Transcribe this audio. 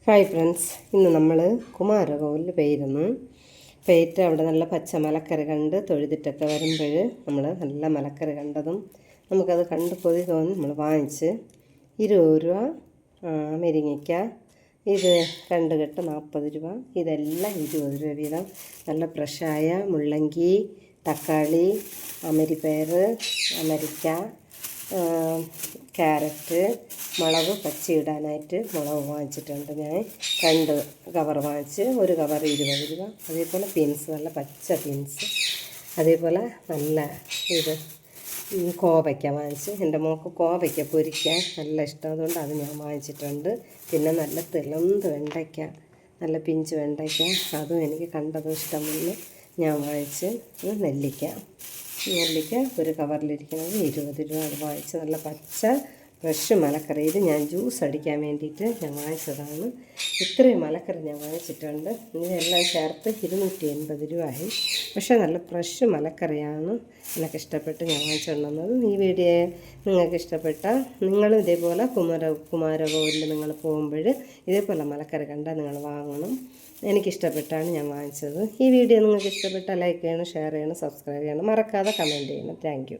Hi friends, ഇന്ന് നമ്മൾ കുമാരകോവിലിൽ പോയിരുന്നു. പോയിട്ട് അവിടെ നല്ല പച്ച മലക്കറി കണ്ട് തൊഴുതിട്ടൊക്കെ വരുമ്പോൾ നമ്മൾ നല്ല മലക്കറി കണ്ടതും നമുക്കത് കണ്ട് കൊതി തോന്നി നമ്മൾ വാങ്ങിച്ച് 20 രൂപ മുരിങ്ങയ്ക്ക, ഇത് 2 കെട്ട് 40 രൂപ, ഇതെല്ലാം 20 രൂപ വീതം. നല്ല ഫ്രഷായ മുള്ളങ്കി, തക്കാളി, അമരിപ്പയർ, അമരിക്ക, ക്യാരറ്റ്, മുളക് പച്ചയിടാനായിട്ട് മുളക് വാങ്ങിച്ചിട്ടുണ്ട്. ഞാൻ 2 കവർ വാങ്ങിച്ച്, ഒരു കവർ 20 രൂപ. അതേപോലെ ബീൻസ്, നല്ല പച്ച ബീൻസ്, അതേപോലെ നല്ല ഇത് കോവയ്ക്ക വാങ്ങിച്ച്. എൻ്റെ മോൾക്ക് കോവയ്ക്ക പൊരിക്കാൻ നല്ല ഇഷ്ടം, അതുകൊണ്ട് അത് ഞാൻ വാങ്ങിച്ചിട്ടുണ്ട്. പിന്നെ നല്ല തിളന്ത് വെണ്ടയ്ക്ക, നല്ല പിഞ്ച് വെണ്ടയ്ക്ക, അതും എനിക്ക് കണ്ടതും ഇഷ്ടം വന്ന് ഞാൻ വാങ്ങിച്ച്. നെല്ലിക്ക ഒരു കവറിലിരിക്കുന്നത് 20 രൂപ, അത് വാങ്ങിച്ച്. നല്ല പച്ച ഫ്രഷ് മലക്കറി, ഇത് ഞാൻ ജ്യൂസ് അടിക്കാൻ വേണ്ടിയിട്ട് ഞാൻ വാങ്ങിച്ചതാണ്. ഇത്രയും മലക്കറി ഞാൻ വാങ്ങിച്ചിട്ടുണ്ട്. ഇതെല്ലാം ചേർത്ത് 280 രൂപയായി. പക്ഷേ നല്ല ഫ്രഷ് മലക്കറിയാണ് എനിക്കിഷ്ടപ്പെട്ട് ഞാൻ വാങ്ങിച്ചുകൊണ്ടുവന്നത്. ഈ വീഡിയോ നിങ്ങൾക്ക് ഇഷ്ടപ്പെട്ടാൽ നിങ്ങളും ഇതേപോലെ കുമാരകോവിലിൽ നിങ്ങൾ പോകുമ്പോൾ ഇതേപോലെ മലക്കറി കണ്ടാൽ നിങ്ങൾ വാങ്ങണം. എനിക്കിഷ്ടപ്പെട്ടാണ് ഞാൻ വാങ്ങിച്ചത്. ഈ വീഡിയോ നിങ്ങൾക്ക് ഇഷ്ടപ്പെട്ടാൽ ലൈക്ക് ചെയ്യണം, ഷെയർ ചെയ്യണം, സബ്സ്ക്രൈബ് ചെയ്യണം, മറക്കാതെ കമൻറ്റ് ചെയ്യണം. Thank you.